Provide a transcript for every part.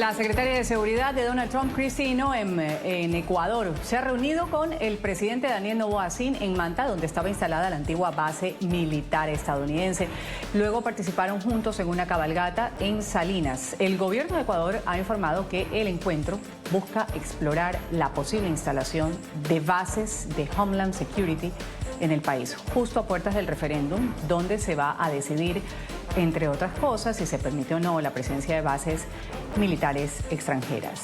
La secretaria de Seguridad de Donald Trump, Kristi Noem, en Ecuador, se ha reunido con el presidente Daniel Noboa en Manta, donde estaba instalada la antigua base militar estadounidense. Luego participaron juntos en una cabalgata en Salinas. El gobierno de Ecuador ha informado que el encuentro busca explorar la posible instalación de bases de Homeland Security en el país, justo a puertas del referéndum, donde se va a decidir, entre otras cosas, si se permite o no la presencia de bases militares extranjeras.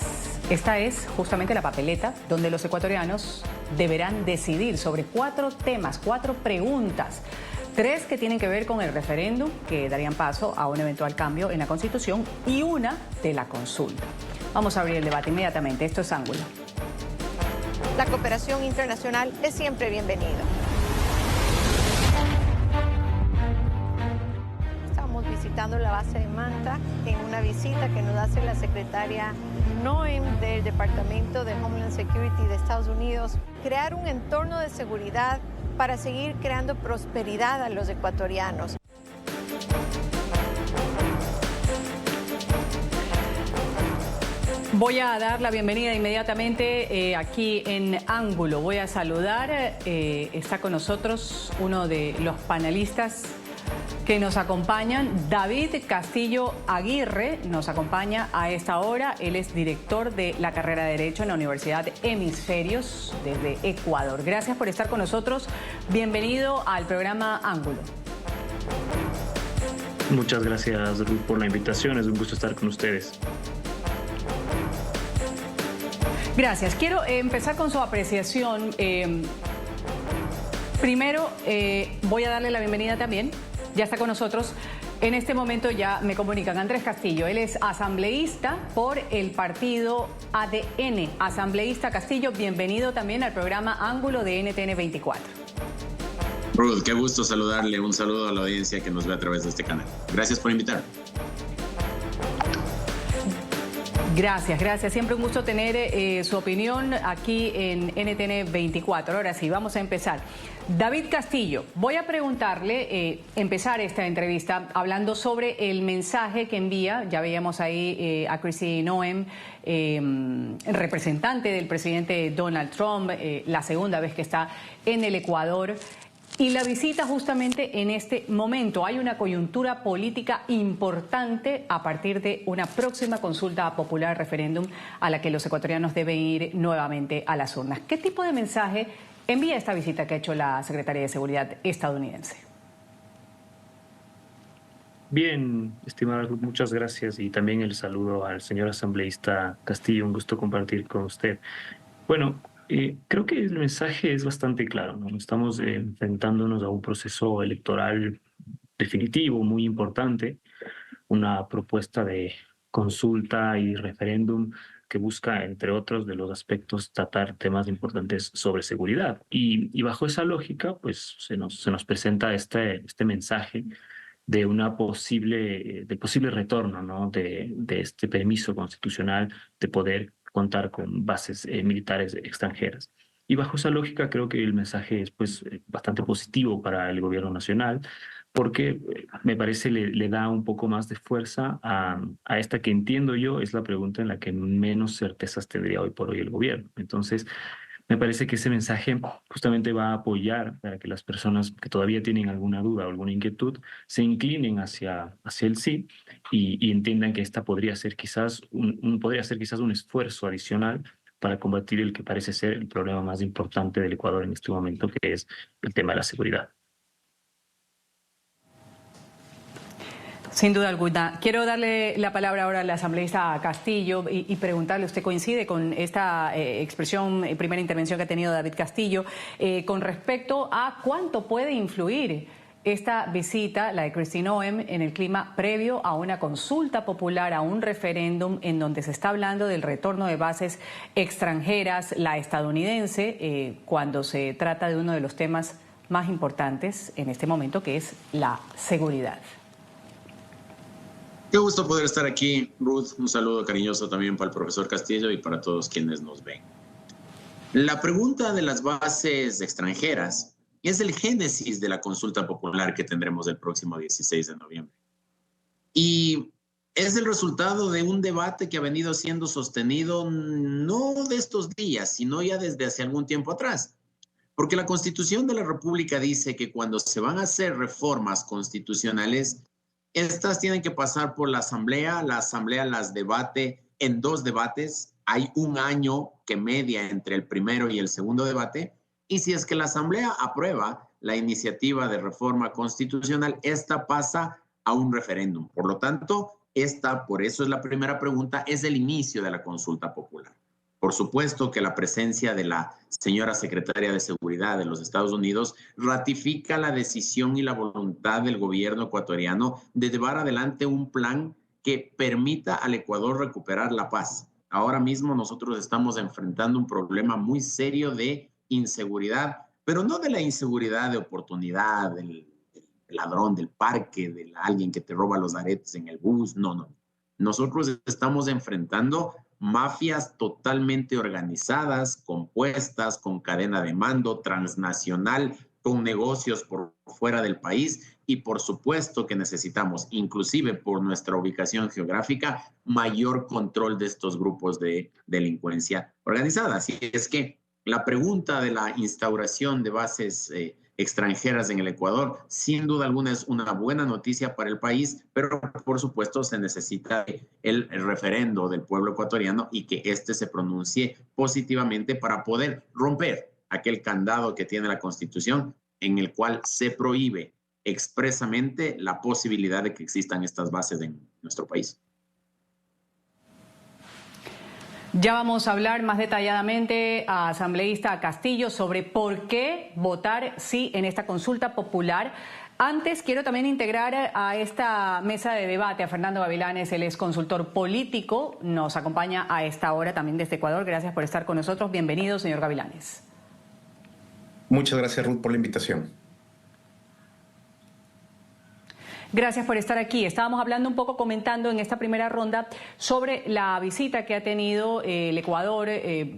Esta es justamente la papeleta donde los ecuatorianos deberán decidir sobre 4 temas, 4 preguntas. 3 que tienen que ver con el referéndum, que darían paso a un eventual cambio en la Constitución, y una de la consulta. Vamos a abrir el debate inmediatamente. Esto es Ángulo. La cooperación internacional es siempre bienvenida. Visitando la base de Manta en una visita que nos hace la secretaria Noem del Departamento de Homeland Security de Estados Unidos. Crear un entorno de seguridad para seguir creando prosperidad a los ecuatorianos. Voy a dar la bienvenida inmediatamente aquí en Ángulo. Voy a saludar, está con nosotros uno de los panelistas que nos acompañan. David Castillo Aguirre nos acompaña a esta hora. Él es director de la carrera de Derecho en la Universidad Hemisferios desde Ecuador. Gracias por estar con nosotros. Bienvenido al programa Ángulo. Muchas gracias, Ruth, por la invitación. Es un gusto estar con ustedes. Gracias. Quiero empezar con su apreciación. Primero, voy a darle la bienvenida también. Ya está con nosotros. En este momento ya me comunican Andrés Castillo. Él es asambleísta por el partido ADN. Asambleísta Castillo, bienvenido también al programa Ángulo de NTN 24. Ruth, qué gusto saludarle. Un saludo a la audiencia que nos ve a través de este canal. Gracias por invitarme. Gracias, gracias. Siempre un gusto tener su opinión aquí en NTN 24. Ahora sí, vamos a empezar. David Castillo, voy a preguntarle, empezar esta entrevista hablando sobre el mensaje que envía, ya veíamos ahí a Kristi Noem, representante del presidente Donald Trump, la segunda vez que está en el Ecuador. Y la visita justamente en este momento. Hay una coyuntura política importante a partir de una próxima consulta popular, referéndum, a la que los ecuatorianos deben ir nuevamente a las urnas. ¿Qué tipo de mensaje envía esta visita que ha hecho la Secretaría de Seguridad estadounidense? Bien, estimada Ruth, muchas gracias. Y también el saludo al señor asambleísta Castillo. Un gusto compartir con usted. Bueno, creo que el mensaje es bastante claro, ¿no? Estamos enfrentándonos a un proceso electoral definitivo, muy importante, una propuesta de consulta y referéndum que busca, entre otros de los aspectos, tratar temas importantes sobre seguridad. Y bajo esa lógica, pues se nos presenta este mensaje de posible retorno, ¿no? de este permiso constitucional de poder contar con bases militares extranjeras. Y bajo esa lógica creo que el mensaje es pues bastante positivo para el gobierno nacional, porque me parece le da un poco más de fuerza a esta que entiendo yo es la pregunta en la que menos certezas tendría hoy por hoy el gobierno. Entonces, me parece que ese mensaje justamente va a apoyar para que las personas que todavía tienen alguna duda o alguna inquietud se inclinen hacia el sí y entiendan que esta podría ser quizás un esfuerzo adicional para combatir el que parece ser el problema más importante del Ecuador en este momento, que es el tema de la seguridad. Sin duda alguna. Quiero darle la palabra ahora al asambleísta Castillo y preguntarle, ¿usted coincide con esta expresión, primera intervención que ha tenido David Castillo, con respecto a cuánto puede influir esta visita, la de Kristi Noem, en el clima previo a una consulta popular, a un referéndum en donde se está hablando del retorno de bases extranjeras, la estadounidense, cuando se trata de uno de los temas más importantes en este momento, que es la seguridad? Qué gusto poder estar aquí, Ruth. Un saludo cariñoso también para el profesor Castillo y para todos quienes nos ven. La pregunta de las bases extranjeras es el génesis de la consulta popular que tendremos el próximo 16 de noviembre. Y es el resultado de un debate que ha venido siendo sostenido no de estos días, sino ya desde hace algún tiempo atrás. Porque la Constitución de la República dice que cuando se van a hacer reformas constitucionales, estas tienen que pasar por la Asamblea las debate en 2 debates, hay un año que media entre el primero y el segundo debate, y si es que la Asamblea aprueba la iniciativa de reforma constitucional, esta pasa a un referéndum. Por lo tanto, por eso es la primera pregunta, es el inicio de la consulta popular. Por supuesto que la presencia de la señora secretaria de Seguridad de los Estados Unidos ratifica la decisión y la voluntad del gobierno ecuatoriano de llevar adelante un plan que permita al Ecuador recuperar la paz. Ahora mismo nosotros estamos enfrentando un problema muy serio de inseguridad, pero no de la inseguridad de oportunidad, del ladrón del parque, de alguien que te roba los aretes en el bus, no. Nosotros estamos enfrentando mafias totalmente organizadas, compuestas, con cadena de mando, transnacional, con negocios por fuera del país y por supuesto que necesitamos, inclusive por nuestra ubicación geográfica, mayor control de estos grupos de delincuencia organizada. Así es que la pregunta de la instauración de bases extranjeras en el Ecuador, sin duda alguna es una buena noticia para el país, pero por supuesto se necesita el referendo del pueblo ecuatoriano y que éste se pronuncie positivamente para poder romper aquel candado que tiene la Constitución en el cual se prohíbe expresamente la posibilidad de que existan estas bases en nuestro país. Ya vamos a hablar más detalladamente a asambleísta Castillo sobre por qué votar sí en esta consulta popular. Antes quiero también integrar a esta mesa de debate a Fernando Gavilanes, él es consultor político, nos acompaña a esta hora también desde Ecuador. Gracias por estar con nosotros. Bienvenido, señor Gavilanes. Muchas gracias, Ruth, por la invitación. Gracias por estar aquí. Estábamos hablando un poco, comentando en esta primera ronda sobre la visita que ha tenido el Ecuador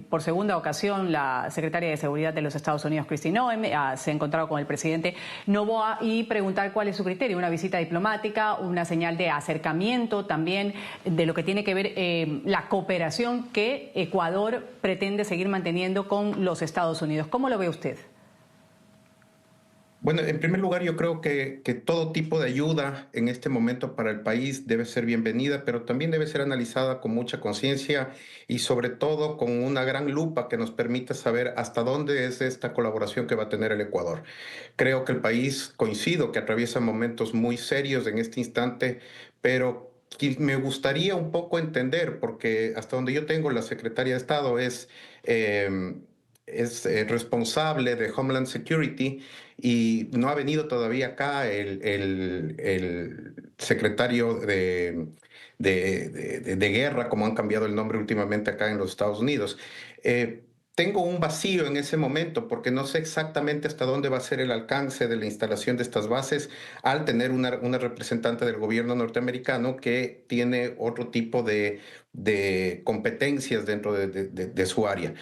por segunda ocasión la secretaria de Seguridad de los Estados Unidos, Kristi Noem, se ha encontrado con el presidente Noboa y preguntar cuál es su criterio, una visita diplomática, una señal de acercamiento también de lo que tiene que ver la cooperación que Ecuador pretende seguir manteniendo con los Estados Unidos. ¿Cómo lo ve usted? Bueno, en primer lugar, yo creo que todo tipo de ayuda en este momento para el país debe ser bienvenida, pero también debe ser analizada con mucha conciencia y sobre todo con una gran lupa que nos permita saber hasta dónde es esta colaboración que va a tener el Ecuador. Creo que el país, coincido, que atraviesa momentos muy serios en este instante, pero me gustaría un poco entender, porque hasta donde yo tengo, la secretaria de Estado es responsable de Homeland Security y no ha venido todavía acá el secretario de guerra, como han cambiado el nombre últimamente acá en los Estados Unidos. Tengo un vacío en ese momento porque no sé exactamente hasta dónde va a ser el alcance de la instalación de estas bases al tener una representante del gobierno norteamericano que tiene otro tipo de competencias dentro de su área.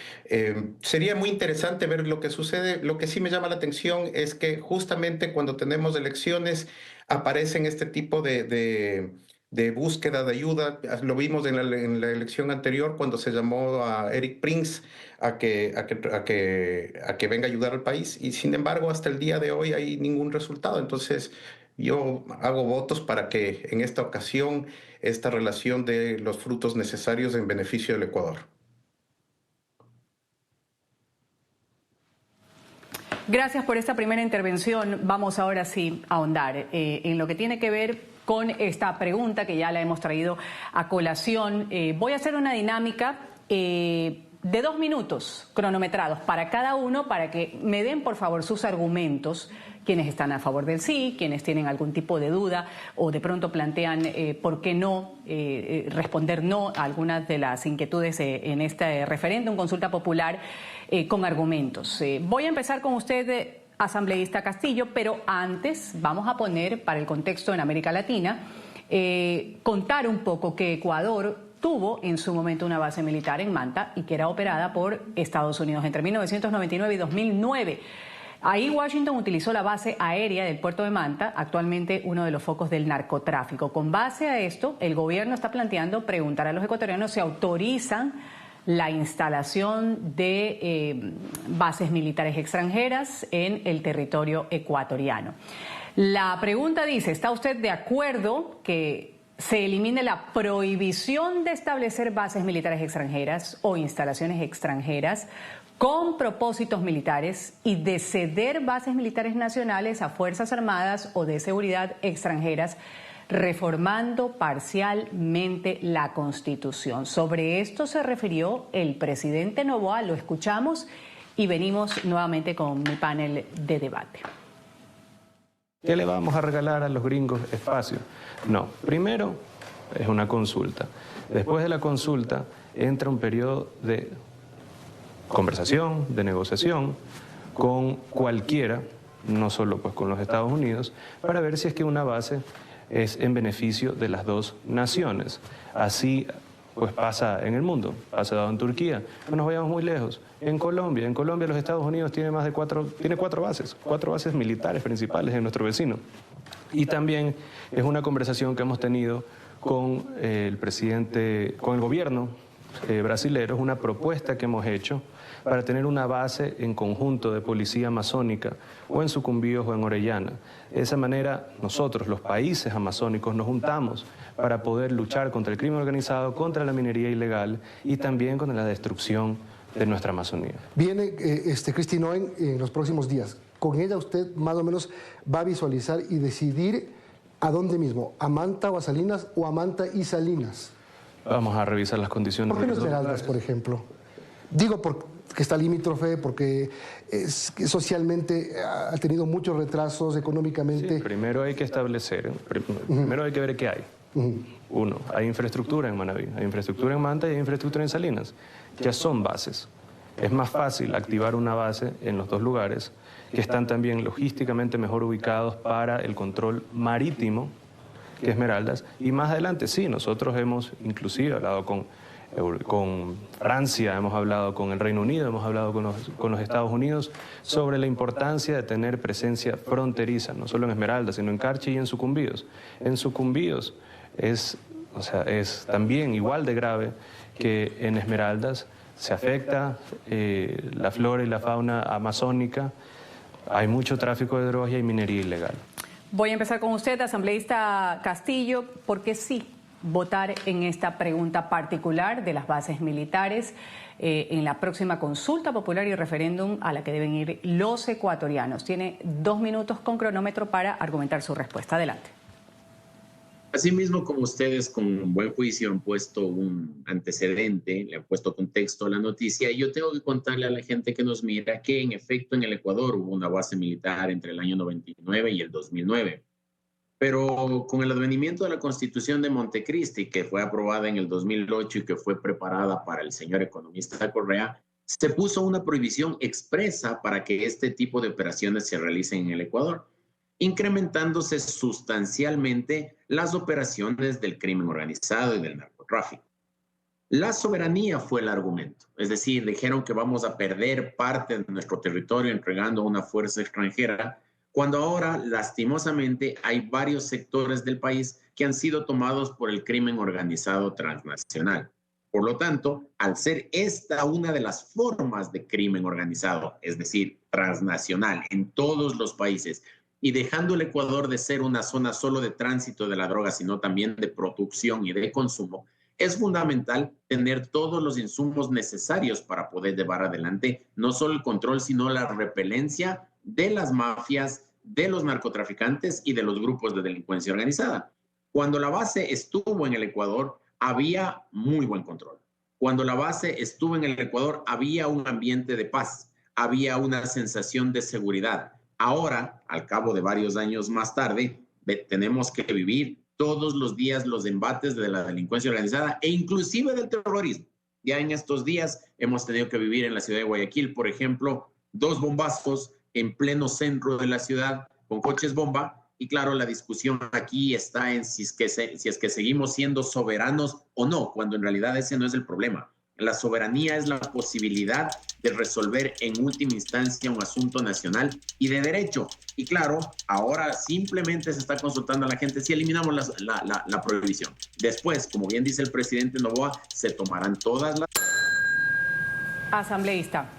Sería muy interesante ver lo que sucede. Lo que sí me llama la atención es que justamente cuando tenemos elecciones aparecen este tipo de búsqueda de ayuda. Lo vimos en la elección anterior cuando se llamó a Eric Prince a que venga a ayudar al país y sin embargo hasta el día de hoy hay ningún resultado. Entonces yo hago votos para que en esta ocasión esta relación dé los frutos necesarios en beneficio del Ecuador. Gracias por esta primera intervención. Vamos ahora sí a ahondar en lo que tiene que ver con esta pregunta que ya la hemos traído a colación. Voy a hacer una dinámica de 2 minutos cronometrados para cada uno, para que me den por favor sus argumentos, quienes están a favor del sí, quienes tienen algún tipo de duda o de pronto plantean por qué no responder no a algunas de las inquietudes en este referéndum, consulta popular, con argumentos. Voy a empezar con usted, asambleísta Castillo, pero antes vamos a poner para el contexto en América Latina, contar un poco que Ecuador tuvo en su momento una base militar en Manta y que era operada por Estados Unidos entre 1999 y 2009. Ahí Washington utilizó la base aérea del puerto de Manta, actualmente uno de los focos del narcotráfico. Con base a esto, el gobierno está planteando preguntar a los ecuatorianos si autorizan la instalación de bases militares extranjeras en el territorio ecuatoriano. La pregunta dice, ¿está usted de acuerdo que se elimine la prohibición de establecer bases militares extranjeras o instalaciones extranjeras con propósitos militares y de ceder bases militares nacionales a Fuerzas Armadas o de seguridad extranjeras, reformando parcialmente la Constitución? Sobre esto se refirió el presidente Noboa, lo escuchamos y venimos nuevamente con mi panel de debate. ¿Qué le vamos a regalar a los gringos? Espacio. No, primero es una consulta. Después de la consulta entra un periodo de conversación, de negociación con cualquiera, no solo pues con los Estados Unidos, para ver si es que una base es en beneficio de las dos naciones. Así pues pasa en el mundo, pasa en Turquía, no nos vayamos muy lejos. En Colombia los Estados Unidos tiene cuatro bases militares principales en nuestro vecino. Y también es una conversación que hemos tenido con el gobierno brasilero, es una propuesta que hemos hecho para tener una base en conjunto de policía amazónica o en Sucumbíos o en Orellana. De esa manera nosotros, los países amazónicos, nos juntamos para poder luchar contra el crimen organizado, contra la minería ilegal y también contra la destrucción de nuestra Amazonía. Viene Kristi Noem en los próximos días. Con ella usted más o menos va a visualizar y decidir a dónde mismo, a Manta o a Salinas o a Manta y Salinas. Vamos a revisar las condiciones. ¿Por qué no Esmeraldas, por ejemplo? Digo porque está limítrofe, porque socialmente ha tenido muchos retrasos económicamente. Sí, primero hay que establecer, primero hay que ver qué hay. Uno, hay infraestructura en Manabí, hay infraestructura en Manta y hay infraestructura en Salinas. Ya son bases. Es más fácil activar una base en los dos lugares que están también logísticamente mejor ubicados para el control marítimo que Esmeraldas. Y más adelante, sí, nosotros hemos inclusive hablado con Francia, hemos hablado con el Reino Unido, hemos hablado con los Estados Unidos sobre la importancia de tener presencia fronteriza, no solo en Esmeraldas, sino en Carchi y en Sucumbíos. En Sucumbíos es también igual de grave que en Esmeraldas. Se afecta la flora y la fauna amazónica, hay mucho tráfico de drogas y hay minería ilegal. Voy a empezar con usted, asambleísta Castillo, ¿por qué sí votar en esta pregunta particular de las bases militares en la próxima consulta popular y referéndum a la que deben ir los ecuatorianos? Tiene 2 minutos con cronómetro para argumentar su respuesta. Adelante. Asimismo, como ustedes con buen juicio han puesto un antecedente, le han puesto contexto a la noticia, yo tengo que contarle a la gente que nos mira que en efecto en el Ecuador hubo una base militar entre el año 99 y el 2009. Pero con el advenimiento de la Constitución de Montecristi, que fue aprobada en el 2008 y que fue preparada para el señor economista Correa, se puso una prohibición expresa para que este tipo de operaciones se realicen en el Ecuador, incrementándose sustancialmente las operaciones del crimen organizado y del narcotráfico. La soberanía fue el argumento, es decir, dijeron que vamos a perder parte de nuestro territorio entregando a una fuerza extranjera, cuando ahora, lastimosamente, hay varios sectores del país que han sido tomados por el crimen organizado transnacional. Por lo tanto, al ser esta una de las formas de crimen organizado, es decir, transnacional en todos los países, y dejando el Ecuador de ser una zona solo de tránsito de la droga, sino también de producción y de consumo, es fundamental tener todos los insumos necesarios para poder llevar adelante no solo el control, sino la repelencia de las mafias, de los narcotraficantes y de los grupos de delincuencia organizada. Cuando la base estuvo en el Ecuador, había muy buen control. Cuando la base estuvo en el Ecuador, había un ambiente de paz, había una sensación de seguridad. Ahora, al cabo de varios años más tarde, tenemos que vivir todos los días los embates de la delincuencia organizada e inclusive del terrorismo. Ya en estos días hemos tenido que vivir en la ciudad de Guayaquil, por ejemplo, 2 bombazos en pleno centro de la ciudad con coches bomba. Y claro, la discusión aquí está en si es que seguimos siendo soberanos o no, cuando en realidad ese no es el problema. La soberanía es la posibilidad de de resolver en última instancia un asunto nacional y de derecho. Y claro, ahora simplemente se está consultando a la gente si eliminamos la prohibición. Después, como bien dice el presidente Noboa, se tomarán todas las... Asambleísta,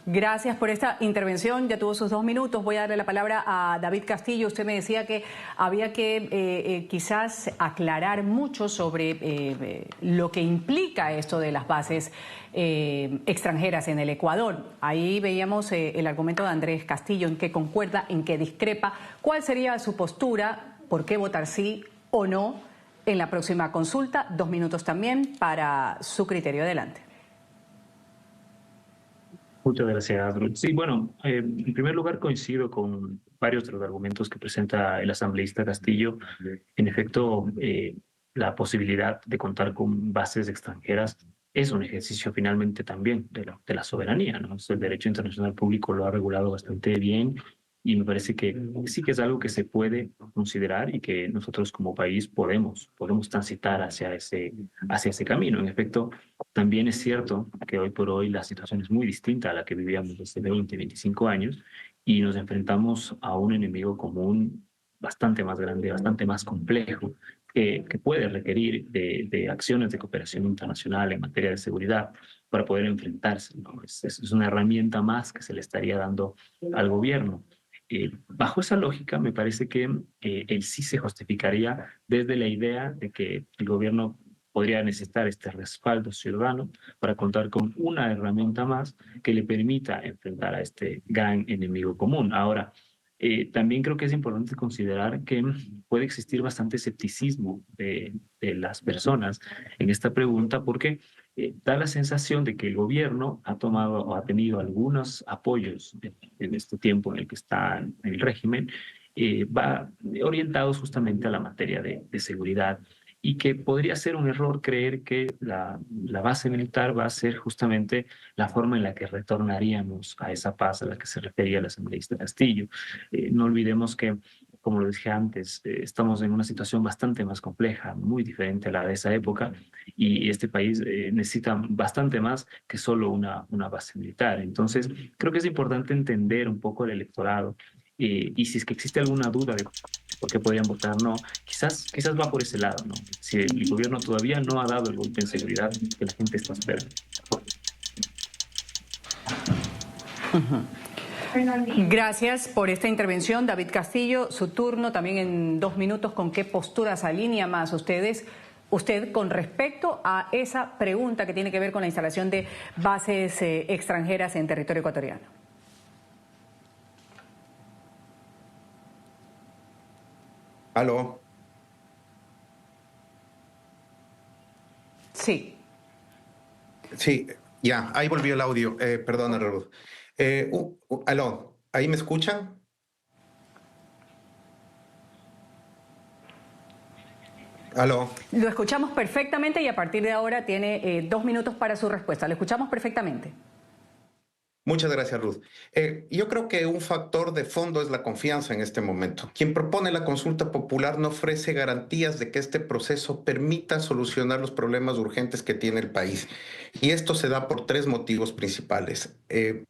gracias por esta intervención. Ya tuvo sus 2 minutos. Voy a darle la palabra a David Castillo. Usted me decía que había que quizás aclarar mucho sobre lo que implica esto de las bases extranjeras en el Ecuador. Ahí veíamos el argumento de Andrés Castillo, en qué concuerda, en qué discrepa. ¿Cuál sería su postura? ¿Por qué votar sí o no en la próxima consulta? 2 minutos también para su criterio. Adelante. Muchas gracias, Ruth. Sí, bueno, en primer lugar coincido con varios de los argumentos que presenta el asambleísta Castillo. En efecto, la posibilidad de contar con bases extranjeras es un ejercicio finalmente también de la soberanía, ¿no? El derecho internacional público lo ha regulado bastante bien y me parece que sí que es algo que se puede considerar y que nosotros como país podemos transitar hacia ese camino. En efecto, también es cierto que hoy por hoy la situación es muy distinta a la que vivíamos hace 20, 25 años y nos enfrentamos a un enemigo común bastante más grande, bastante más complejo, que puede requerir de acciones de cooperación internacional en materia de seguridad para poder enfrentarse, ¿no? Es una herramienta más que se le estaría dando al gobierno. Bajo esa lógica, me parece que el sí se justificaría desde la idea de que el gobierno podría necesitar este respaldo ciudadano para contar con una herramienta más que le permita enfrentar a este gran enemigo común. Ahora, también creo que es importante considerar que puede existir bastante escepticismo de las personas en esta pregunta porque da la sensación de que el gobierno ha tomado o ha tenido algunos apoyos en este tiempo en el que está en el régimen, va orientados justamente a la materia de seguridad y que podría ser un error creer que la base militar va a ser justamente la forma en la que retornaríamos a esa paz a la que se refería el asambleísta Castillo. No olvidemos que, como lo dije antes, estamos en una situación bastante más compleja, muy diferente a la de esa época, y este país necesita bastante más que solo una base militar. Entonces, creo que es importante entender un poco el electorado y si es que existe alguna duda de por qué podrían votar no, quizás va por ese lado, ¿no? Si el gobierno todavía no ha dado el golpe en seguridad que la gente está esperando. Gracias por esta intervención, David Castillo. Su turno también en 2 minutos. ¿Con qué posturas alinea más usted con respecto a esa pregunta que tiene que ver con la instalación de bases extranjeras en territorio ecuatoriano? ¿Aló? Sí. Sí, ya, ahí volvió el audio. Perdona, Ruth. Aló, ¿ahí me escuchan? Aló. Lo escuchamos perfectamente y a partir de ahora tiene 2 minutos para su respuesta. Lo escuchamos perfectamente. Muchas gracias, Ruth. Yo creo que un factor de fondo es la confianza en este momento. Quien propone la consulta popular no ofrece garantías de que este proceso permita solucionar los problemas urgentes que tiene el país. Y esto se da por 3 motivos principales.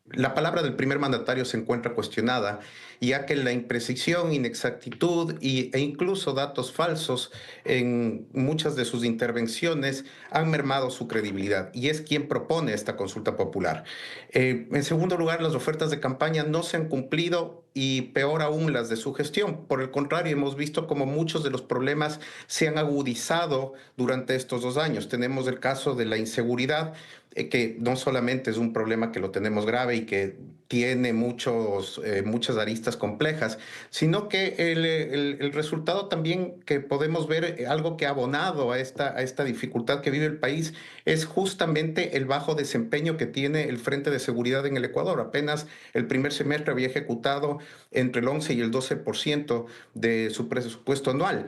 La palabra del primer mandatario se encuentra cuestionada, ya que la imprecisión, inexactitud e incluso datos falsos en muchas de sus intervenciones han mermado su credibilidad. Y es quien propone esta consulta popular. En segundo lugar, las ofertas de campaña no se han cumplido y peor aún las de su gestión. Por el contrario, hemos visto como muchos de los problemas se han agudizado durante estos 2 años. Tenemos el caso de la inseguridad, que no solamente es un problema que lo tenemos grave y que tiene muchas aristas complejas, sino que el resultado también que podemos ver, algo que ha abonado a esta dificultad que vive el país, es justamente el bajo desempeño que tiene el Frente de Seguridad en el Ecuador. Apenas el primer semestre había ejecutado entre el 11 y el 12% de su presupuesto anual.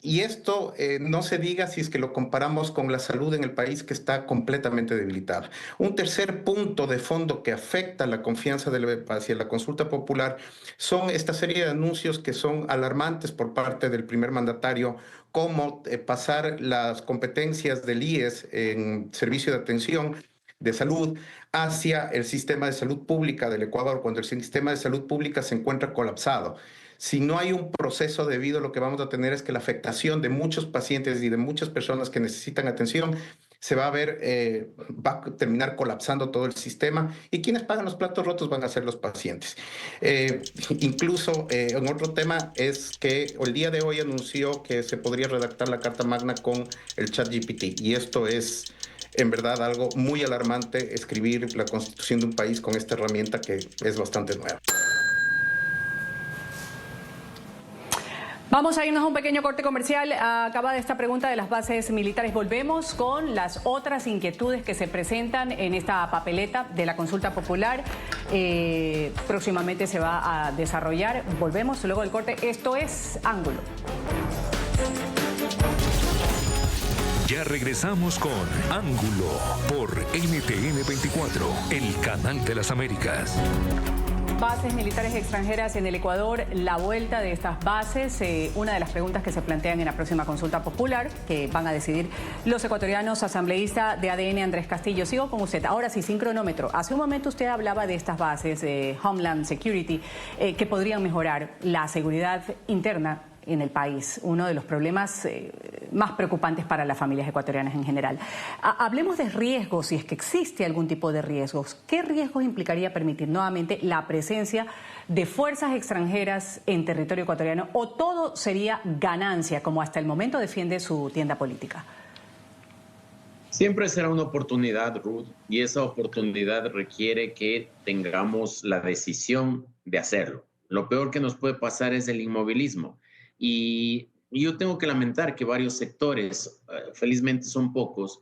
Y esto no se diga si es que lo comparamos con la salud en el país, que está completamente debilitada. Un tercer punto de fondo que afecta la confianza hacia la consulta popular son esta serie de anuncios que son alarmantes por parte del primer mandatario, como pasar las competencias del IES en servicio de atención de salud hacia el sistema de salud pública del Ecuador, cuando el sistema de salud pública se encuentra colapsado. Si no hay un proceso debido, lo que vamos a tener es que la afectación de muchos pacientes y de muchas personas que necesitan atención se va a ver, va a terminar colapsando todo el sistema, y quienes pagan los platos rotos van a ser los pacientes. Incluso en otro tema es que el día de hoy anunció que se podría redactar la Carta Magna con el ChatGPT, y esto es en verdad algo muy alarmante, escribir la constitución de un país con esta herramienta que es bastante nueva. Vamos a irnos a un pequeño corte comercial. Acaba de esta pregunta de las bases militares. Volvemos con las otras inquietudes que se presentan en esta papeleta de la consulta popular. Próximamente se va a desarrollar. Volvemos luego del corte. Esto es Ángulo. Ya regresamos con Ángulo por NTN 24, el canal de las Américas. Bases militares extranjeras en el Ecuador, la vuelta de estas bases, una de las preguntas que se plantean en la próxima consulta popular, que van a decidir los ecuatorianos. Asambleísta de ADN, Andrés Castillo, sigo con usted. Ahora sí, sin cronómetro. Hace un momento usted hablaba de estas bases de Homeland Security que podrían mejorar la seguridad interna en el país, uno de los problemas más preocupantes para las familias ecuatorianas en general. Hablemos de riesgos, si es que existe algún tipo de riesgos. ¿Qué riesgos implicaría permitir nuevamente la presencia de fuerzas extranjeras en territorio ecuatoriano, o todo sería ganancia, como hasta el momento defiende su tienda política? Siempre será una oportunidad, Ruth, y esa oportunidad requiere que tengamos la decisión de hacerlo. Lo peor que nos puede pasar es el inmovilismo. Y yo tengo que lamentar que varios sectores, felizmente son pocos,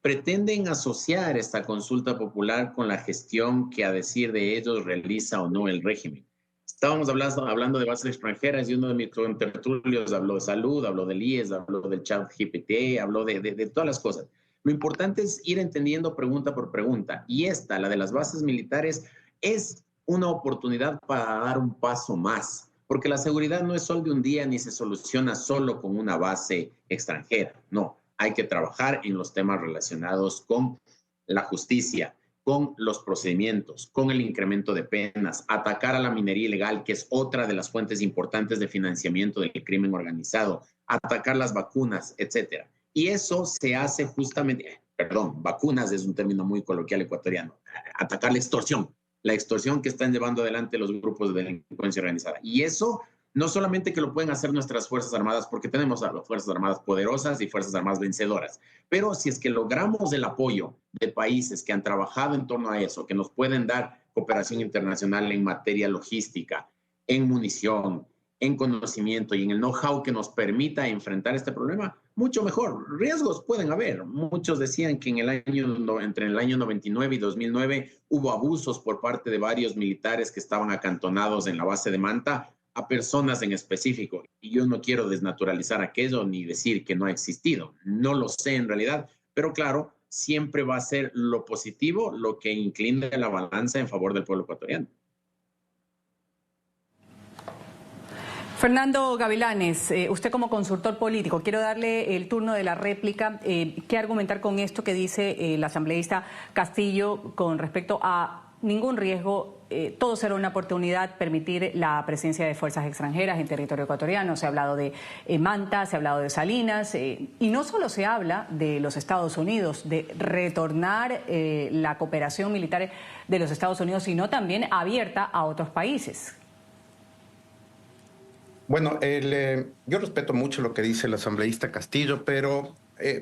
pretenden asociar esta consulta popular con la gestión que, a decir de ellos, realiza o no el régimen. Estábamos hablando de bases extranjeras y uno de mis contertulios habló de salud, habló del IES, habló del ChatGPT, habló de todas las cosas. Lo importante es ir entendiendo pregunta por pregunta. Y esta, la de las bases militares, es una oportunidad para dar un paso más. Porque la seguridad no es sol de un día ni se soluciona solo con una base extranjera. No, hay que trabajar en los temas relacionados con la justicia, con los procedimientos, con el incremento de penas, atacar a la minería ilegal, que es otra de las fuentes importantes de financiamiento del crimen organizado, atacar las vacunas, etcétera. Y eso se hace justamente, vacunas es un término muy coloquial ecuatoriano, atacar la extorsión que están llevando adelante los grupos de delincuencia organizada. Y eso no solamente que lo pueden hacer nuestras Fuerzas Armadas, porque tenemos a las Fuerzas Armadas poderosas y Fuerzas Armadas vencedoras, pero si es que logramos el apoyo de países que han trabajado en torno a eso, que nos pueden dar cooperación internacional en materia logística, en munición, en conocimiento y en el know-how que nos permita enfrentar este problema, mucho mejor. Riesgos pueden haber. Muchos decían que entre el año 99 y 2009 hubo abusos por parte de varios militares que estaban acantonados en la base de Manta a personas en específico. Y yo no quiero desnaturalizar aquello ni decir que no ha existido. No lo sé en realidad, pero claro, siempre va a ser lo positivo lo que incline la balanza en favor del pueblo ecuatoriano. Fernando Gavilanes, usted como consultor político, quiero darle el turno de la réplica. ¿Qué argumentar con esto que dice el asambleísta Castillo con respecto a ningún riesgo? Todo será una oportunidad permitir la presencia de fuerzas extranjeras en territorio ecuatoriano. Se ha hablado de Manta, se ha hablado de Salinas, y no solo se habla de los Estados Unidos, de retornar la cooperación militar de los Estados Unidos, sino también abierta a otros países. Bueno, yo respeto mucho lo que dice el asambleísta Castillo, pero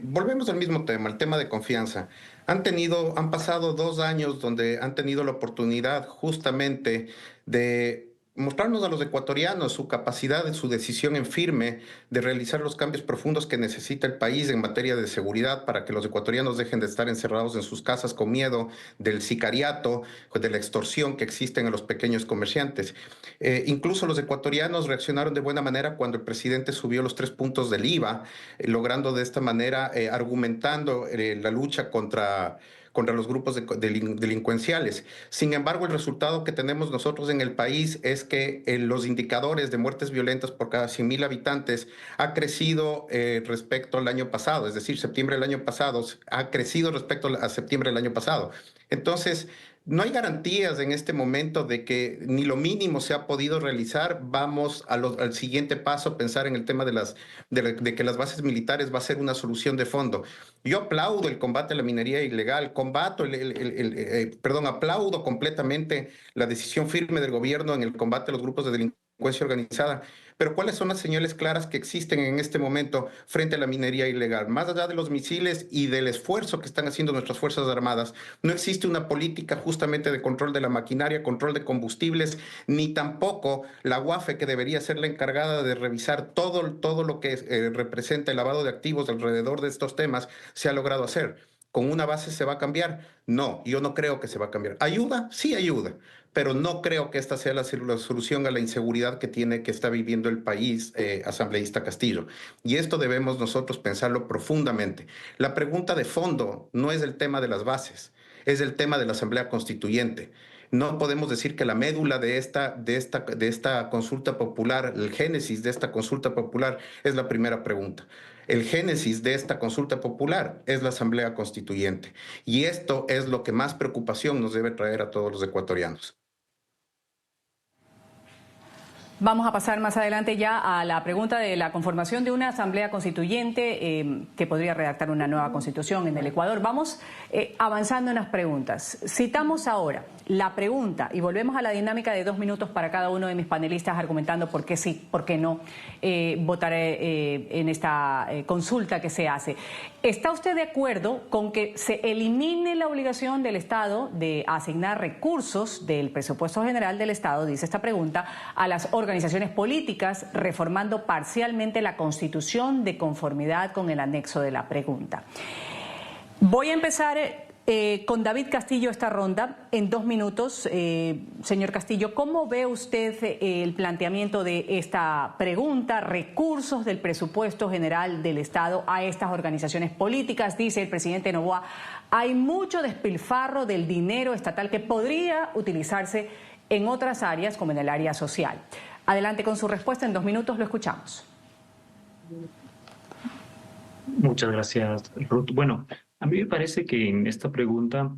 volvemos al mismo tema, el tema de confianza. Han pasado 2 años donde han tenido la oportunidad justamente de mostrarnos a los ecuatorianos su capacidad, su decisión en firme de realizar los cambios profundos que necesita el país en materia de seguridad para que los ecuatorianos dejen de estar encerrados en sus casas con miedo del sicariato, de la extorsión que existen en los pequeños comerciantes. Incluso los ecuatorianos reaccionaron de buena manera cuando el presidente subió los 3 puntos del IVA, logrando de esta manera, argumentando la lucha contra contra los grupos delincuenciales. Sin embargo, el resultado que tenemos nosotros en el país es que los indicadores de muertes violentas por cada 100.000 habitantes ha crecido respecto al año pasado, es decir, septiembre del año pasado ha crecido respecto a septiembre del año pasado. Entonces, no hay garantías en este momento de que ni lo mínimo se ha podido realizar. Vamos al siguiente paso, pensar en el tema de que las bases militares va a ser una solución de fondo. Yo aplaudo el combate a la minería ilegal, aplaudo completamente la decisión firme del gobierno en el combate a los grupos de delincuencia organizada. Pero ¿cuáles son las señales claras que existen en este momento frente a la minería ilegal? Más allá de los misiles y del esfuerzo que están haciendo nuestras Fuerzas Armadas, no existe una política justamente de control de la maquinaria, control de combustibles, ni tampoco la UAFE, que debería ser la encargada de revisar todo lo que representa el lavado de activos alrededor de estos temas, se ha logrado hacer. ¿Con una base se va a cambiar? No, yo no creo que se va a cambiar. ¿Ayuda? Sí ayuda, pero no creo que esta sea la solución a la inseguridad que está viviendo el país, asambleísta Castillo. Y esto debemos nosotros pensarlo profundamente. La pregunta de fondo no es el tema de las bases, es el tema de la Asamblea Constituyente. No podemos decir que la médula de esta consulta popular, el génesis de esta consulta popular, es la primera pregunta. El génesis de esta consulta popular es la Asamblea Constituyente. Y esto es lo que más preocupación nos debe traer a todos los ecuatorianos. Vamos a pasar más adelante ya a la pregunta de la conformación de una asamblea constituyente que podría redactar una nueva constitución en el Ecuador. Vamos avanzando en las preguntas. Citamos ahora la pregunta y volvemos a la dinámica de 2 minutos para cada uno de mis panelistas argumentando por qué sí, por qué no votar en esta consulta que se hace. ¿Está usted de acuerdo con que se elimine la obligación del Estado de asignar recursos del presupuesto general del Estado, dice esta pregunta, a las organizaciones políticas, reformando parcialmente la Constitución de conformidad con el anexo de la pregunta? Voy a empezar con David Castillo esta ronda en 2 minutos. Señor Castillo, ¿cómo ve usted el planteamiento de esta pregunta? Recursos del presupuesto general del Estado a estas organizaciones políticas. Dice el presidente Noboa, hay mucho despilfarro del dinero estatal que podría utilizarse en otras áreas, como en el área social. Adelante con su respuesta, en 2 minutos lo escuchamos. Muchas gracias, Ruth. Bueno, a mí me parece que en esta pregunta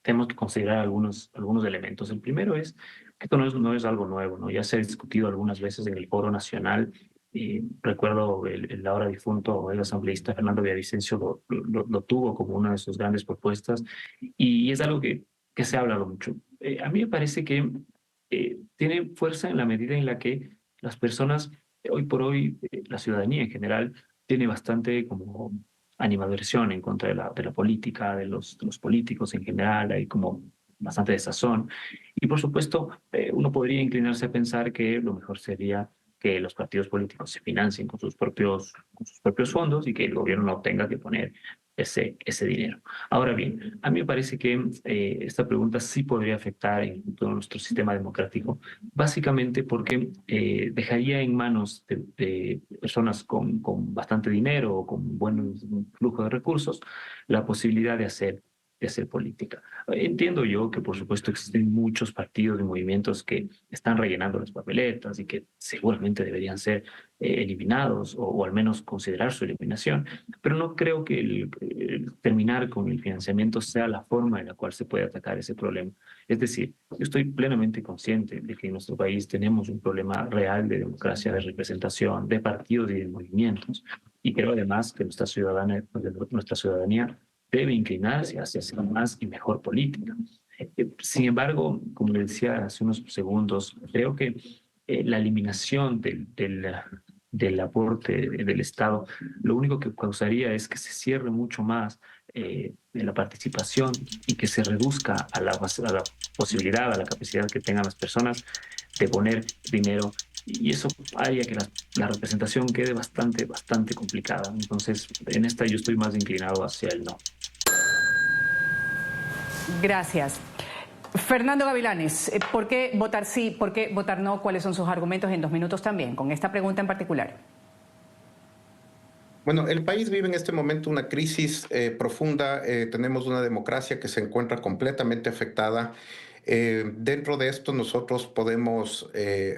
tenemos que considerar algunos elementos. El primero es que esto no es algo nuevo, ¿no? Ya se ha discutido algunas veces en el Foro Nacional. Recuerdo el ahora difunto, el asambleísta Fernando Villavicencio lo tuvo como una de sus grandes propuestas y es algo que se ha hablado mucho. A mí me parece que tiene fuerza en la medida en la que las personas, hoy por hoy, la ciudadanía en general, tiene bastante como animadversión en contra de la política, de los políticos en general, hay como bastante desazón. Y por supuesto, uno podría inclinarse a pensar que lo mejor sería que los partidos políticos se financien con sus propios fondos y que el gobierno no tenga que poner ese dinero. Ahora bien, a mí me parece que esta pregunta sí podría afectar en todo nuestro sistema democrático, básicamente porque dejaría en manos de personas con bastante dinero o con buen flujo de recursos la posibilidad de hacer política. Entiendo yo que por supuesto existen muchos partidos y movimientos que están rellenando las papeletas y que seguramente deberían ser eliminados o al menos considerar su eliminación, pero no creo que el terminar con el financiamiento sea la forma en la cual se puede atacar ese problema. Es decir, yo estoy plenamente consciente de que en nuestro país tenemos un problema real de democracia, de representación, de partidos y de movimientos, y creo además que nuestra ciudadanía debe inclinarse hacia hacer más y mejor política. Sin embargo, como le decía hace unos segundos, creo que la eliminación del aporte del Estado, lo único que causaría es que se cierre mucho más la participación y que se reduzca a la posibilidad, a la capacidad que tengan las personas de poner dinero, y eso haría que la representación quede bastante complicada. Entonces, en esta yo estoy más inclinado hacia el no. Gracias. Fernando Gavilanes, ¿por qué votar sí, por qué votar no? ¿Cuáles son sus argumentos en 2 minutos también, con esta pregunta en particular? Bueno, el país vive en este momento una crisis profunda. Tenemos una democracia que se encuentra completamente afectada. Dentro de esto nosotros podemos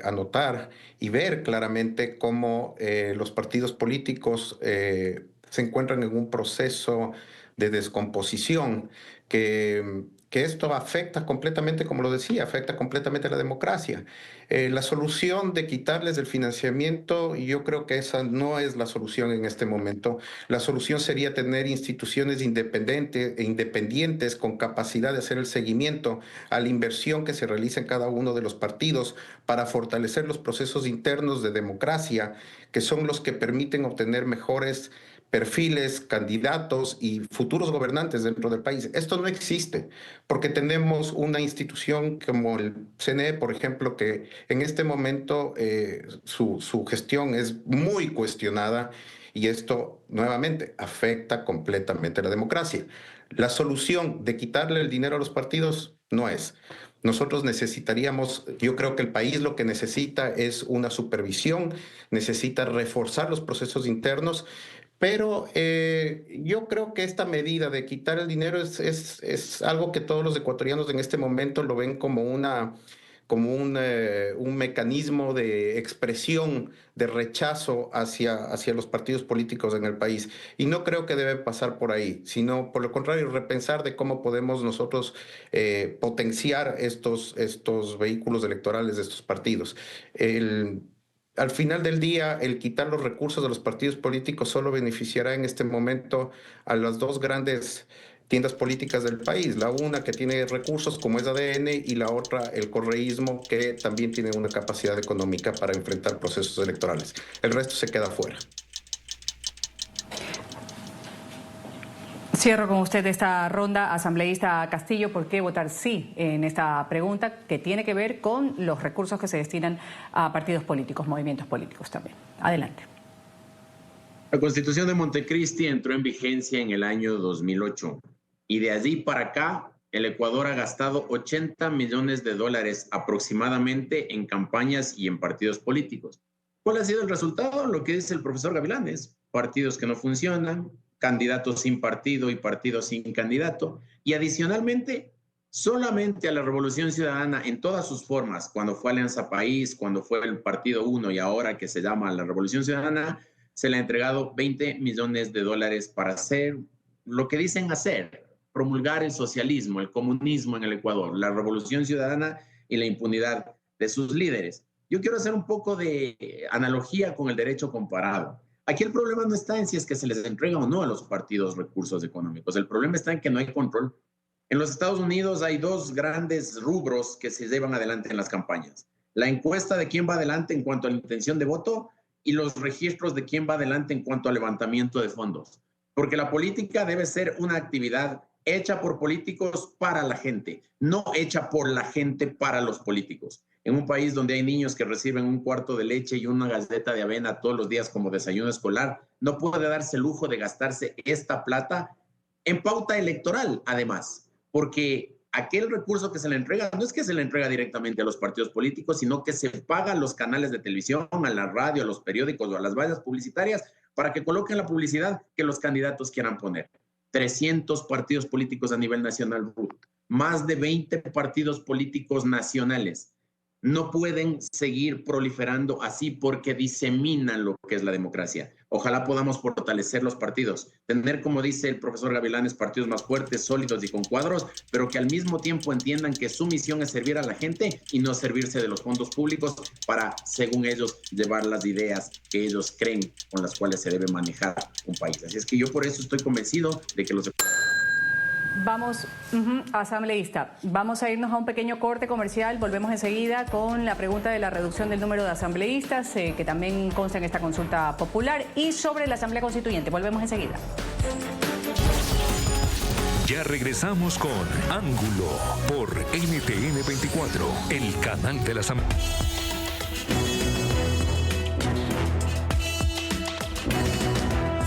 anotar y ver claramente cómo los partidos políticos se encuentran en un proceso de descomposición que esto afecta completamente, como lo decía, afecta completamente a la democracia. La solución de quitarles el financiamiento, yo creo que esa no es la solución en este momento. La solución sería tener instituciones independientes con capacidad de hacer el seguimiento a la inversión que se realiza en cada uno de los partidos para fortalecer los procesos internos de democracia, que son los que permiten obtener mejores perfiles, candidatos y futuros gobernantes dentro del país. Esto no existe porque tenemos una institución como el CNE, por ejemplo, que en este momento su gestión es muy cuestionada y esto nuevamente afecta completamente a la democracia. La solución de quitarle el dinero a los partidos no es. Nosotros necesitaríamos, yo creo que el país lo que necesita es una supervisión, necesita reforzar los procesos internos, pero yo creo que esta medida de quitar el dinero es algo que todos los ecuatorianos en este momento lo ven como un mecanismo de expresión, de rechazo hacia los partidos políticos en el país. Y no creo que debe pasar por ahí, sino por lo contrario, repensar de cómo podemos nosotros potenciar estos vehículos electorales de estos partidos. Al final del día, el quitar los recursos de los partidos políticos solo beneficiará en este momento a las dos grandes tiendas políticas del país. La una que tiene recursos como es ADN y la otra el correísmo que también tiene una capacidad económica para enfrentar procesos electorales. El resto se queda fuera. Cierro con usted esta ronda. Asambleísta Castillo, ¿por qué votar sí en esta pregunta que tiene que ver con los recursos que se destinan a partidos políticos, movimientos políticos también? Adelante. La Constitución de Montecristi entró en vigencia en el año 2008 y de allí para acá el Ecuador ha gastado $80 millones aproximadamente en campañas y en partidos políticos. ¿Cuál ha sido el resultado? Lo que dice el profesor Gavilanes: partidos que no funcionan, candidatos sin partido y partidos sin candidato, y adicionalmente solamente a la Revolución Ciudadana en todas sus formas, cuando fue Alianza País, cuando fue el Partido 1 y ahora que se llama la Revolución Ciudadana, se le ha entregado $20 millones para hacer lo que dicen hacer: promulgar el socialismo, el comunismo en el Ecuador, la Revolución Ciudadana y la impunidad de sus líderes. Yo quiero hacer un poco de analogía con el derecho comparado. Aquí el problema no está en si es que se les entrega o no a los partidos recursos económicos. El problema está en que no hay control. En los Estados Unidos hay dos grandes rubros que se llevan adelante en las campañas: la encuesta de quién va adelante en cuanto a la intención de voto y los registros de quién va adelante en cuanto al levantamiento de fondos. Porque la política debe ser una actividad hecha por políticos para la gente, no hecha por la gente para los políticos. En un país donde hay niños que reciben un cuarto de leche y una galleta de avena todos los días como desayuno escolar, no puede darse el lujo de gastarse esta plata en pauta electoral, además, porque aquel recurso que se le entrega no es que se le entrega directamente a los partidos políticos, sino que se paga a los canales de televisión, a la radio, a los periódicos o a las vallas publicitarias para que coloquen la publicidad que los candidatos quieran poner. 300 partidos políticos a nivel nacional, más de 20 partidos políticos nacionales. No pueden seguir proliferando así porque diseminan lo que es la democracia. Ojalá podamos fortalecer los partidos, tener, como dice el profesor Gavilanes, partidos más fuertes, sólidos y con cuadros, pero que al mismo tiempo entiendan que su misión es servir a la gente y no servirse de los fondos públicos para, según ellos, llevar las ideas que ellos creen con las cuales se debe manejar un país. Así es que yo por eso estoy convencido de que los... Vamos, asambleísta, vamos a irnos a un pequeño corte comercial, volvemos enseguida con la pregunta de la reducción del número de asambleístas, que también consta en esta consulta popular, y sobre la Asamblea Constituyente. Volvemos enseguida. Ya regresamos con Ángulo por NTN 24, el canal de la Asamblea.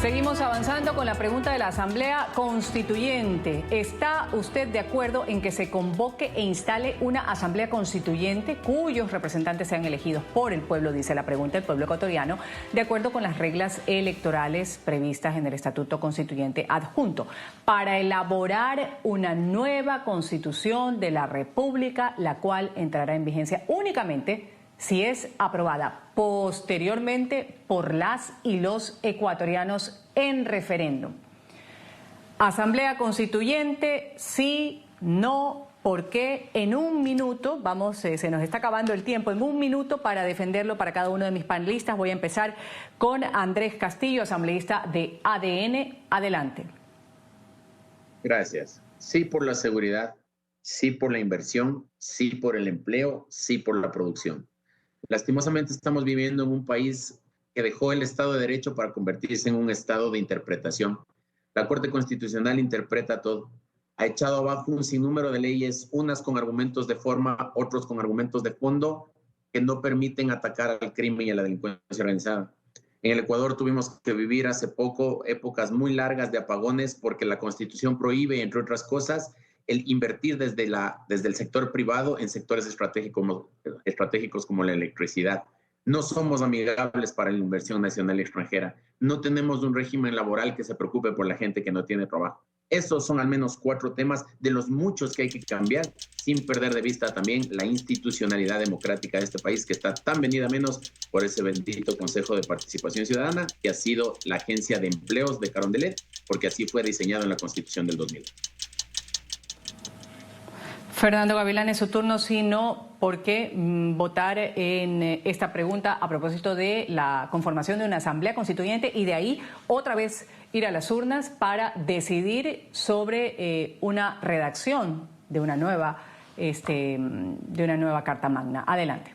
Seguimos avanzando con la pregunta de la Asamblea Constituyente. ¿Está usted de acuerdo en que se convoque e instale una Asamblea Constituyente cuyos representantes sean elegidos por el pueblo, dice la pregunta del pueblo ecuatoriano, de acuerdo con las reglas electorales previstas en el Estatuto Constituyente Adjunto, para elaborar una nueva Constitución de la República, la cual entrará en vigencia únicamente si es aprobada posteriormente por las y los ecuatorianos en referéndum? Asamblea Constituyente, sí, no, ¿por qué? En un minuto, se nos está acabando el tiempo, en un minuto para defenderlo para cada uno de mis panelistas. Voy a empezar con Andrés Castillo, asambleísta de ADN. Adelante. Gracias. Sí por la seguridad, sí por la inversión, sí por el empleo, sí por la producción. Lastimosamente estamos viviendo en un país que dejó el Estado de Derecho para convertirse en un estado de interpretación. La Corte Constitucional interpreta todo. Ha echado abajo un sinnúmero de leyes, unas con argumentos de forma, otros con argumentos de fondo, que no permiten atacar al crimen y a la delincuencia organizada. En el Ecuador tuvimos que vivir hace poco épocas muy largas de apagones porque la Constitución prohíbe, entre otras cosas, el invertir desde el sector privado en sectores estratégicos como la electricidad. No somos amigables para la inversión nacional y extranjera. No tenemos un régimen laboral que se preocupe por la gente que no tiene trabajo. Esos son al menos 4 temas de los muchos que hay que cambiar, sin perder de vista también la institucionalidad democrática de este país, que está tan venida menos por ese bendito Consejo de Participación Ciudadana, que ha sido la agencia de empleos de Carondelet, porque así fue diseñado en la Constitución del 2000. Fernando Gavilán, en su turno, sí, no, ¿por qué votar en esta pregunta a propósito de la conformación de una Asamblea Constituyente y de ahí otra vez ir a las urnas para decidir sobre una redacción de una nueva Carta Magna? Adelante.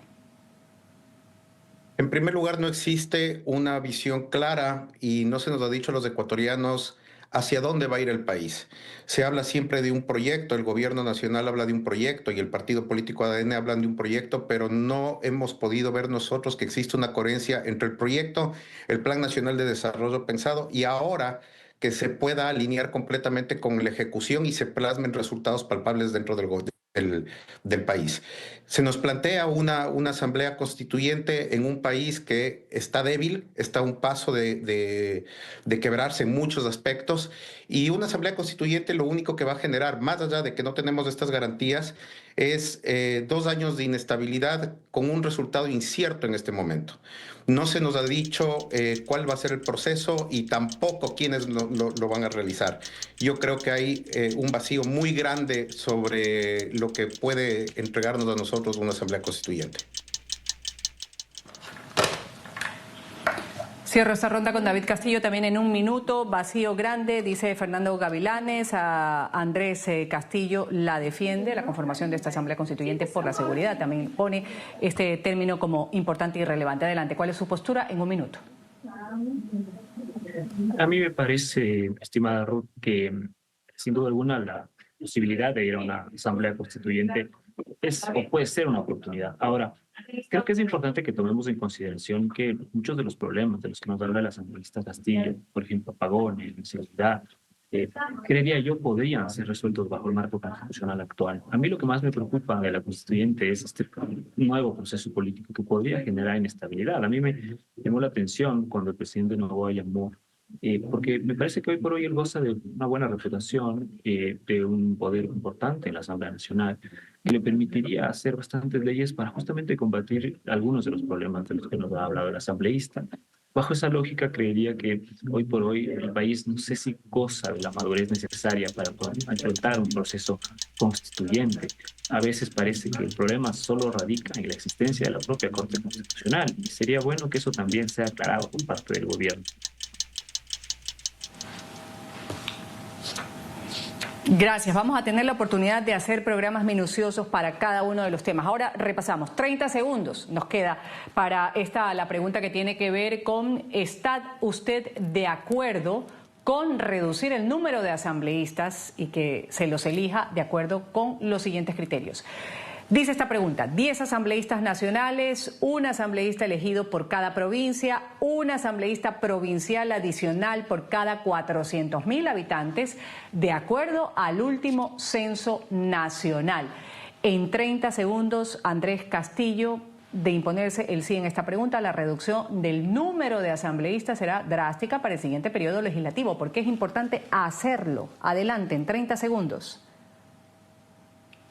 En primer lugar, no existe una visión clara y no se nos ha dicho a los ecuatorianos hacia dónde va a ir el país. Se habla siempre de un proyecto, el gobierno nacional habla de un proyecto y el partido político ADN hablan de un proyecto, pero no hemos podido ver nosotros que existe una coherencia entre el proyecto, el Plan Nacional de Desarrollo pensado y ahora que se pueda alinear completamente con la ejecución y se plasmen resultados palpables dentro del país. Se nos plantea una asamblea constituyente en un país que está débil, está a un paso de quebrarse en muchos aspectos, y una asamblea constituyente lo único que va a generar, más allá de que no tenemos estas garantías, es 2 años de inestabilidad con un resultado incierto en este momento. No se nos ha dicho cuál va a ser el proceso y tampoco quiénes lo van a realizar. Yo creo que hay un vacío muy grande sobre lo que puede entregarnos a nosotros una asamblea constituyente. Cierro esta ronda con David Castillo también en un minuto. Vacío grande, dice Fernando Gavilanes. A Andrés Castillo la defiende, la conformación de esta Asamblea Constituyente por la seguridad. También pone este término como importante y relevante. Adelante, ¿cuál es su postura en un minuto? A mí me parece, estimada Ruth, que sin duda alguna la posibilidad de ir a una Asamblea Constituyente es o puede ser una oportunidad. Ahora, creo que es importante que tomemos en consideración que muchos de los problemas de los que nos habla la asambleísta Castillo, por ejemplo, apagones, inseguridad, creería yo podrían ser resueltos bajo el marco constitucional actual. A mí lo que más me preocupa de la constituyente es este nuevo proceso político que podría generar inestabilidad. A mí me llamó la atención cuando el presidente Noboa llamó, porque me parece que hoy por hoy él goza de una buena reputación, de un poder importante en la Asamblea Nacional, que le permitiría hacer bastantes leyes para justamente combatir algunos de los problemas de los que nos ha hablado el asambleísta. Bajo esa lógica, creería que hoy por hoy el país no sé si goza de la madurez necesaria para poder enfrentar un proceso constituyente. A veces parece que el problema solo radica en la existencia de la propia Corte Constitucional y sería bueno que eso también sea aclarado por parte del gobierno. Gracias. Vamos a tener la oportunidad de hacer programas minuciosos para cada uno de los temas. Ahora repasamos. 30 segundos nos queda para la pregunta que tiene que ver con ¿está usted de acuerdo con reducir el número de asambleístas y que se los elija de acuerdo con los siguientes criterios? Dice esta pregunta, 10 asambleístas nacionales, un asambleísta elegido por cada provincia, un asambleísta provincial adicional por cada 400.000 habitantes, de acuerdo al último censo nacional. En 30 segundos, Andrés Castillo, de imponerse el sí en esta pregunta, la reducción del número de asambleístas será drástica para el siguiente periodo legislativo. ¿Por qué es importante hacerlo? Adelante, en 30 segundos.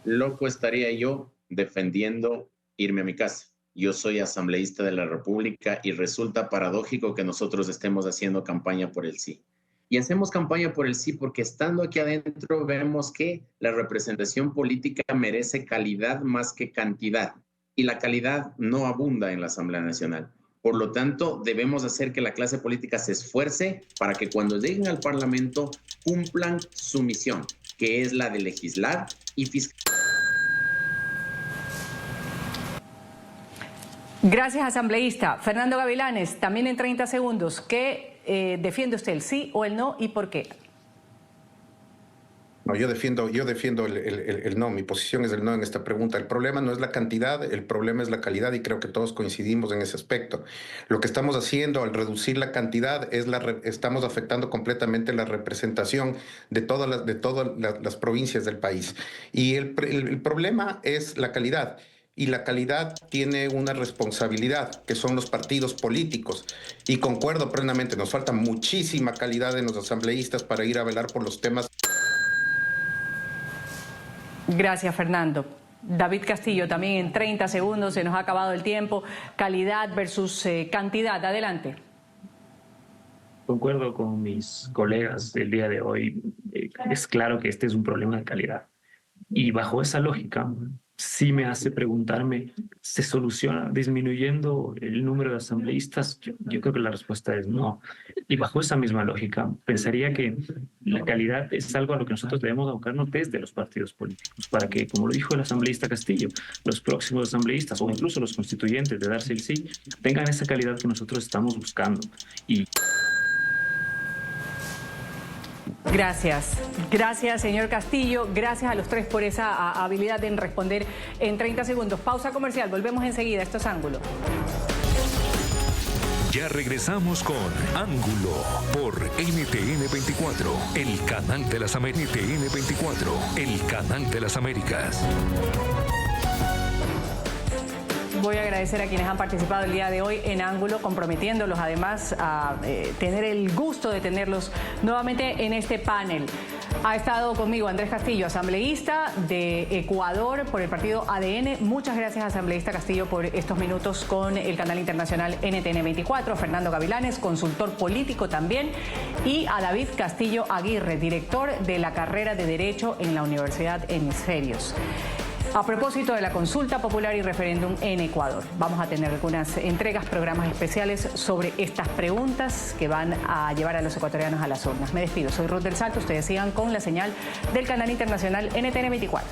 Loco estaría yo defendiendo irme a mi casa. Yo soy asambleísta de la República y resulta paradójico que nosotros estemos haciendo campaña por el sí. Y hacemos campaña por el sí porque estando aquí adentro vemos que la representación política merece calidad más que cantidad. Y la calidad no abunda en la Asamblea Nacional. Por lo tanto, debemos hacer que la clase política se esfuerce para que cuando lleguen al Parlamento cumplan su misión, que es la de legislar y fiscalizar. Gracias, asambleísta. Fernando Gavilanes, también en 30 segundos, ¿qué defiende usted, el sí o el no y por qué? No, yo defiendo el no, mi posición es el no en esta pregunta. El problema no es la cantidad, el problema es la calidad y creo que todos coincidimos en ese aspecto. Lo que estamos haciendo al reducir la cantidad es estamos afectando completamente la representación de todas las provincias del país. Y el problema es la calidad. Y la calidad tiene una responsabilidad, que son los partidos políticos. Y concuerdo plenamente, nos falta muchísima calidad en los asambleístas para ir a velar por los temas. Gracias, Fernando. David Castillo, también en 30 segundos, se nos ha acabado el tiempo. Calidad versus cantidad. Adelante. Concuerdo con mis colegas del día de hoy. Es claro que este es un problema de calidad. Y bajo esa lógica, sí me hace preguntarme, ¿se soluciona disminuyendo el número de asambleístas? Yo creo que la respuesta es no. Y bajo esa misma lógica, pensaría que la calidad es algo a lo que nosotros debemos abocarnos desde los partidos políticos, para que, como lo dijo el asambleísta Castillo, los próximos asambleístas o incluso los constituyentes de darse el sí, tengan esa calidad que nosotros estamos buscando. Y Gracias. Gracias, señor Castillo. Gracias a los tres por esa habilidad en responder en 30 segundos. Pausa comercial. Volvemos enseguida. Esto es Ángulo. Ya regresamos con Ángulo por NTN 24, el canal de las Américas. NTN 24, el canal de las Américas. Voy a agradecer a quienes han participado el día de hoy en Ángulo, comprometiéndolos además a tener el gusto de tenerlos nuevamente en este panel. Ha estado conmigo Andrés Castillo, asambleísta de Ecuador por el partido ADN. Muchas gracias, asambleísta Castillo, por estos minutos con el canal internacional NTN 24. Fernando Gavilanes, consultor político también. Y a David Castillo Aguirre, director de la carrera de Derecho en la Universidad Hemisferios. A propósito de la consulta popular y referéndum en Ecuador, vamos a tener algunas entregas, programas especiales sobre estas preguntas que van a llevar a los ecuatorianos a las urnas. Me despido, soy Ruth del Salto, ustedes sigan con la señal del canal internacional NTN 24.